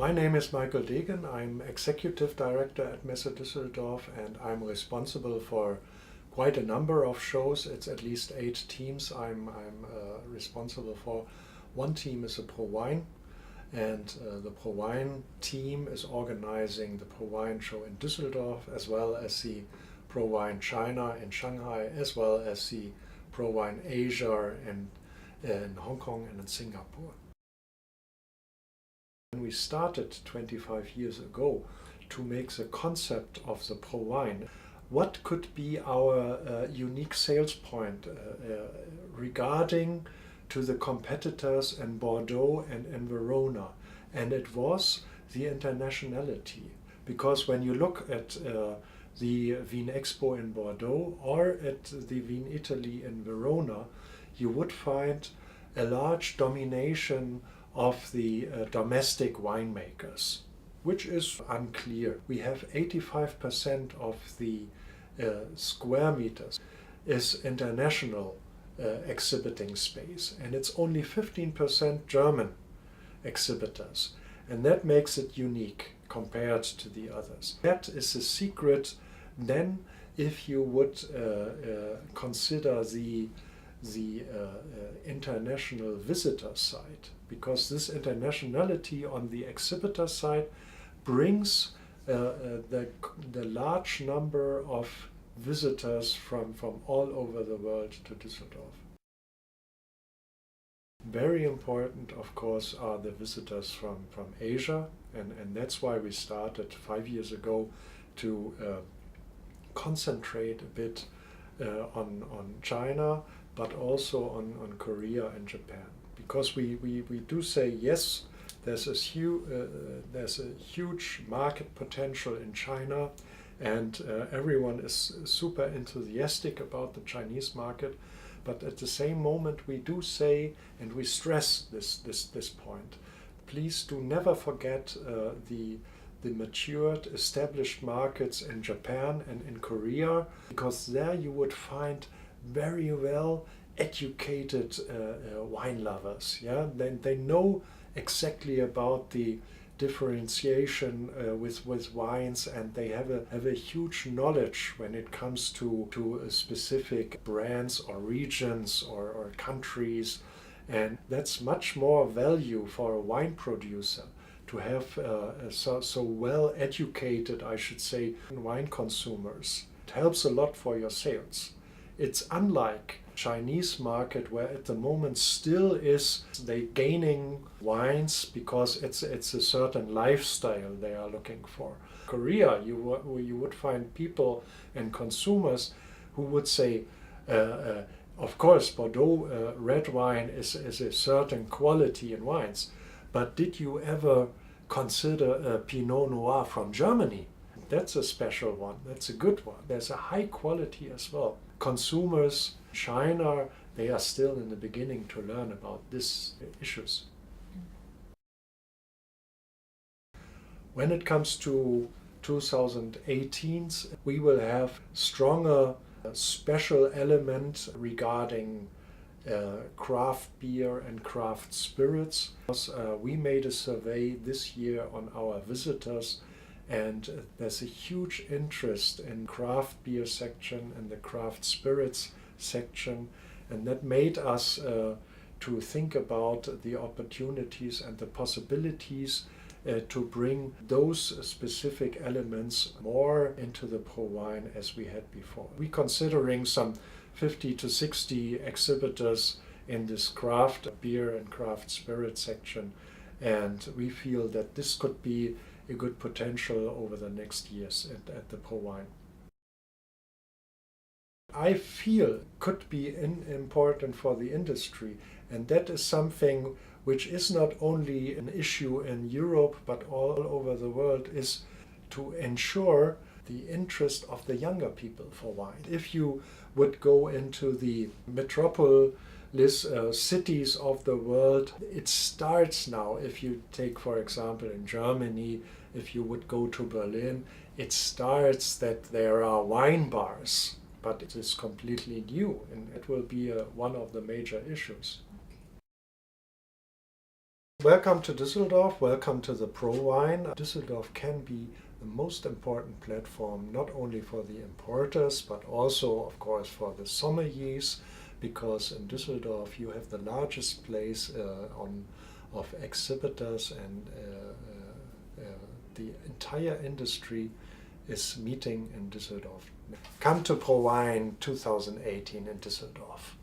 My name is Michael Degen. I'm Executive Director at Messe Düsseldorf, and I'm responsible for quite a number of shows. It's at least 8 teams I'm responsible for. One team is a ProWein, and the ProWein team is organizing the ProWein show in Düsseldorf, as well as the ProWein China in Shanghai, as well as the ProWein Asia in Hong Kong and in Singapore. When we started 25 years ago to make the concept of the ProWein, what could be our unique sales point regarding to the competitors in Bordeaux and in Verona? And it was the internationality. Because when you look at the Wien Expo in Bordeaux or at the Wien Italy in Verona, you would find a large domination of the domestic winemakers, which is unclear. We have 85% of the square meters is international exhibiting space, and it's only 15% German exhibitors, and that makes it unique compared to the others. That is the secret. Then if you would consider the international visitor side, because this internationality on the exhibitor side brings the large number of visitors from all over the world to Düsseldorf. Very important, of course, are the visitors from Asia, and that's why we started 5 years ago to concentrate a bit on China, but also on Korea and Japan. Because we do say, yes, there's a huge market potential in China, and everyone is super enthusiastic about the Chinese market. But at the same moment, we do say, and we stress this point, please do never forget the matured, established markets in Japan and in Korea, because there you would find very well educated wine lovers. Yeah, they know exactly about the differentiation with wines, and they have a huge knowledge when it comes to specific brands or regions or countries, and that's much more value for a wine producer to have so well educated, I should say, wine consumers. It helps a lot for your sales. It's unlike Chinese market, where at the moment still is they gaining wines because it's a certain lifestyle they are looking for. Korea, you would find people and consumers who would say, of course, Bordeaux red wine is a certain quality in wines, but did you ever consider a Pinot Noir from Germany? That's a special one. That's a good one. There's a high quality as well. Consumers, China, they are still in the beginning to learn about these issues. When it comes to 2018, we will have stronger special element regarding craft beer and craft spirits. We made a survey this year on our visitors, and there's a huge interest in craft beer section and the craft spirits section, and that made us to think about the opportunities and the possibilities to bring those specific elements more into the ProWein as we had before. We're considering some 50 to 60 exhibitors in this craft beer and craft spirit section, and we feel that this could be a good potential over the next years at the ProWein. I feel could be important for the industry, and that is something which is not only an issue in Europe but all over the world, is to ensure the interest of the younger people for wine. If you would go into the metropolis, cities of the world, it starts now. If you take, for example, in Germany, if you would go to Berlin, it starts that there are wine bars, but it is completely new, and it will be one of the major issues. Welcome to Düsseldorf, welcome to the ProWein. Düsseldorf can be the most important platform not only for the importers but also of course for the sommeliers, because in Düsseldorf you have the largest place of exhibitors, and the entire industry is meeting in Düsseldorf. Come to ProWein 2018 in Düsseldorf.